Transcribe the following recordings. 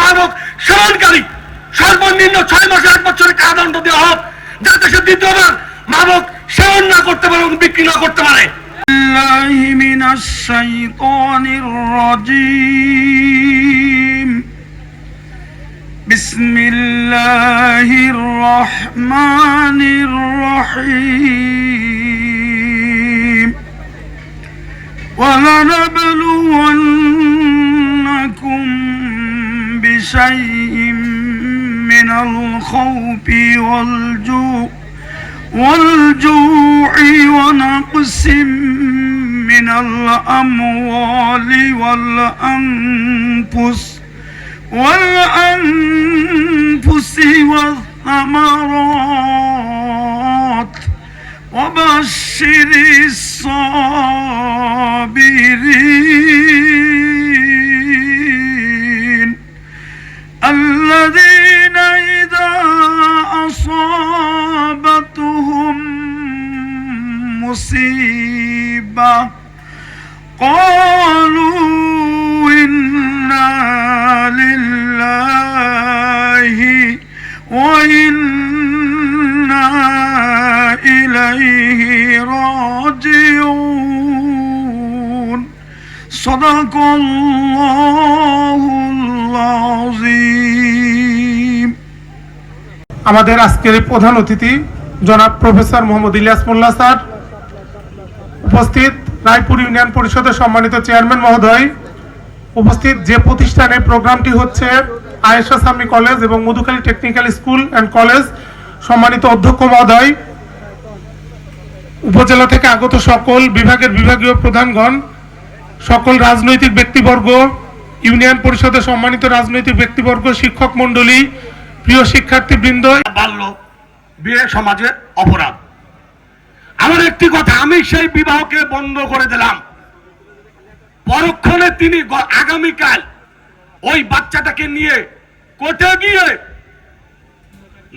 মাদক সেবনকারী সর্বনিম্ন 6 মাসে 1 বছরের কারাদণ্ড দেওয়া হোক, যাতে সে দ্বিতীয়বার মাদক সেবন না করতে পারে এবং বিক্রি না করতে পারে। মিনাশ শাইতানির রাজিম। বিসমিল্লাহির রহমানির রহিম। وَلَنَبْلُوَنَّكُمْ بِشَيْءٍ مِّنَ الْخَوْفِ وَالْجُوعِ وَنَقْصٍ مِّنَ الْأَمْوَالِ وَالْأَنفُسِ وَالثَّمَرَاتِ وَبَشِّرِ الصَّابِرِينَ الَّذِينَ إِذَا أَصَابَتْهُم مُّصِيبَةٌ قَالُوا إِنَّا لِلَّهِ وَإِنَّا إِلَيْهِ راجعون صدق الله العظيم। আমাদের আজকের প্রধান অতিথি জনাব প্রফেসর মোহাম্মদ ইলিয়াস মোল্লা স্যার, উপস্থিত রায়পুর ইউনিয়ন পরিষদের সম্মানিত চেয়ারম্যান মহোদয়, উপস্থিত যে প্রতিষ্ঠানে প্রোগ্রামটি হচ্ছে আয়েশা সামি কলেজ এবং Madhukhali technical school and college, সম্মানিত অধ্যক্ষ মহোদয়, উপজেলা থেকে আগত সকল বিভাগের বিভাগীয় প্রধানগণ, সকল রাজনৈতিক ব্যক্তিবর্গ, ইউনিয়ন পরিষদের সম্মানিত রাজনৈতিক ব্যক্তিবর্গ, শিক্ষক মণ্ডলী, প্রিয় শিক্ষার্থীবৃন্দ। বাল্য বিয়ে সমাজে অপরাধ। আমার একটি কথা, আমি সেই বিবাহকে বন্ধ করে দিলাম। পরক্ষণে তিনি আগামীকাল ওই বাচ্চাটাকে নিয়ে কোর্টে গিয়ে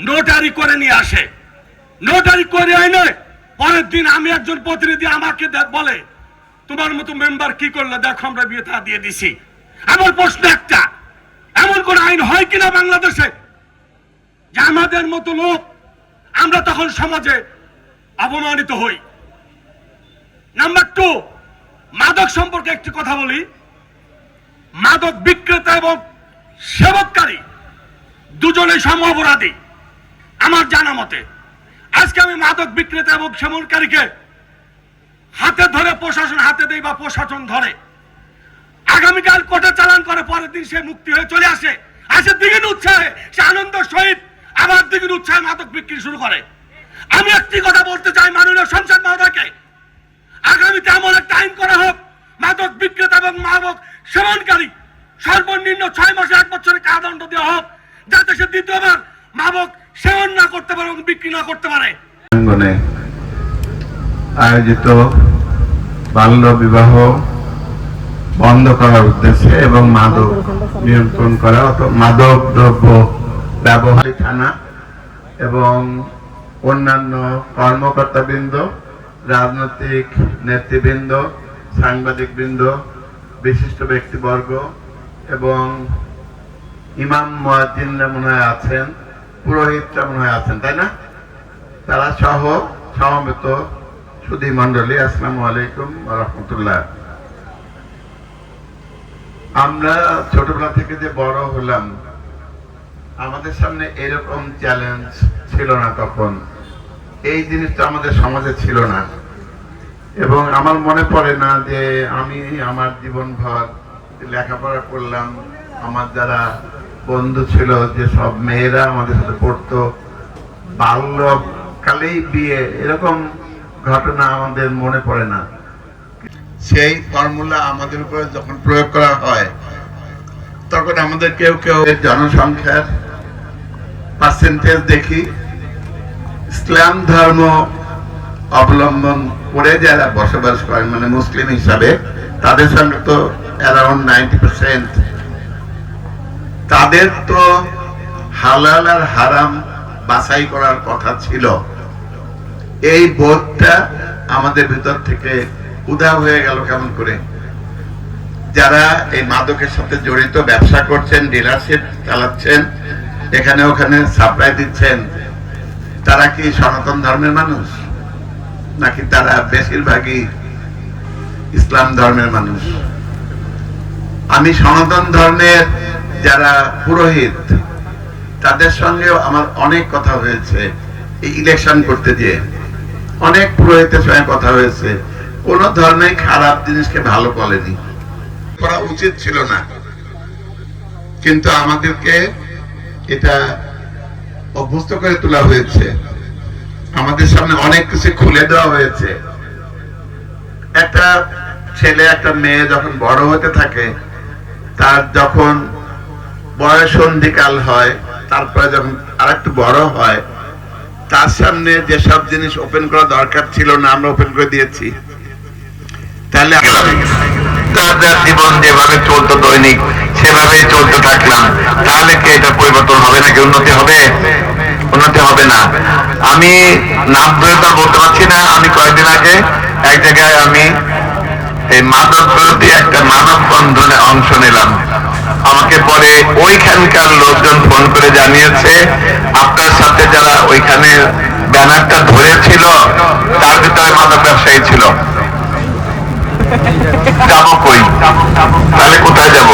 নোটারি করে নিয়ে আসে। নোটারি করে এনে পরের দিন আমি একজন প্রতিনিধি আমাকে বলে, তোমার মতো মেম্বার কি করলে, দেখো আমরা বিয়ে থা দিয়ে দিছি। আমার প্রশ্ন একটা, এমন কোন আইন হয় কিনা বাংলাদেশে যে আমাদের মতো লোক আমরা তখন সমাজে অপমানিত হই? নাম্বার 2, মাদক সম্পর্কে একটি কথা বলি। মাদক বিক্রেতা এবং সেবককারী দুজনেই সমঅপরাধী আমার জানা মতে। আজকে আমি মাদক বিক্রেতা এবং সেবনকারীকে হাতে ধরে প্রশাসন হাতে দেয় বা প্রশাসন ধরে, আগামীকাল কোর্টে চালান করে, পরের দিন সে মুক্তি হয়ে চলে আসে, দ্বিগুণ উৎসাহে সে আনন্দ সহিত আবার দ্বিগুণ উৎসাহে মাদক বিক্রি শুরু করে। আমি একটি কথা বলতে চাই মাননীয় সংসদ মহোদয়কে, আগামীতে এমন একটা আইন করা হোক, মাদক বিক্রেতা এবং মাদক সেবনকারী সর্বনিম্ন 6 মাসে 1 বছরের কারাদণ্ড দেওয়া হোক, যাতে সে দ্বিতীয়বার মাদক সেবন না করতে পারে এবং বিক্রি না করতে পারে। আয়োজিত বাল্য বিবাহ বন্ধ করার উদ্দেশ্যে এবং মাদক নিয়ন্ত্রণ করা, মাদক দ্রব্য ব্যবহারী থানা এবং অন্যান্য কর্মকর্তাবৃন্দ, রাজনৈতিক নেতৃবৃন্দ, সাংবাদিকবৃন্দ, বিশিষ্ট ব্যক্তিবর্গ এবং ইমাম মুয়াজ্জিনরা মনে হয় আছেন, পুরোহিতরা মনে হয় আছেন, তাই না? তারা সহ সমবেত সুধী মণ্ডলী, আসসালামু আলাইকুম ওয়া রাহমাতুল্লাহ। আমরা ছোটবেলা থেকে যে বড় হলাম, আমাদের সামনে এরকম চ্যালেঞ্জ ছিল না তখন। এই জিনিসটা আমাদের সমাজে ছিল না এবং আমার মনে পড়ে না যে আমি আমার জীবনভর লেখাপড়া করলাম, আমার যারা বন্ধু ছিল, যে সব মেয়েরা আমাদের সাথে পড়তো, বাল্যকালেই বিয়ে, এরকম ঘটনা আমাদের মনে পড়ে না। সেই ফর্মুলা আমাদের উপরে যখন প্রয়োগ করা হয়, তখন আমাদের কেউ কেউ জনসংখ্যার পার্সেন্টেজ দেখি, ইসলাম ধর্ম অবলম্বন করে যারা বসবাস করেন, মানে মুসলিম হিসাবে, তাদের সঙ্গে তো অ্যারাউন্ড 90%। তাদের তো হালাল আর হারাম বাছাই করার কথা ছিল। এই বোধটা আমাদের ভিতর থেকে উধাও হয়ে গেল কেমন করে। যারা এই মাদকের সাথে জড়িত ব্যবসা করছেন, ডিলারশিপ চালাচ্ছেন, এখানে ওখানে সাপ্লাই দিচ্ছেন, তারা কি সনাতন ধর্মের মানুষ নাকি তারা বেশিরভাগই ইসলাম ধর্মের মানুষ? আমি সনাতন ধর্মের যারা পুরোহিত তাদের সঙ্গেও আমার অনেক কথা হয়েছে। এই ইলেকশন করতে গিয়ে অনেক পুরোহিতের সঙ্গে কথা হয়েছে। কোন ধর্মেই খারাপ জিনিসকে ভালো বলেনি, করা উচিত ছিল না, কিন্তু আমাদেরকে এটা অভ্যস্ত করে তোলা হয়েছে। আমাদের সামনে অনেক কিছু খুলে দেওয়া হয়েছে। একটা ছেলে একটা মেয়ে যখন বড় হতে থাকে, তার যখন বয়স সন্ধিকাল হয়, তারপরে যখন আরেকটু বড় হয়, তার সামনে যেসব জিনিস ওপেন করা দরকার ছিল না আমরা ওপেন করে দিয়েছি। তাহলে তাদের জীবন যেভাবে চলতো দৈনিক সেভাবেই চলতে থাকলাম, তাহলে কি এটা পরিবর্তন হবে নাকি উন্নতি হবে? উন্নতি হবে না। আমি নাম ধরে তো বলতে পারছি না। আমি কয়েকদিন আগে এক জায়গায় আমি এই মাদক বিরোধী একটা মানববন্ধনে অংশ নিলাম। আমাকে পরে ওইখানকার লোকজন ফোন করে জানিয়েছে, আপনার সাথে যারা ওইখানে ব্যানারটা ধরেছিল তার ভিতরে মাদক ব্যবসায়ী ছিল। যাবো কই? তাহলে কোথায় যাব?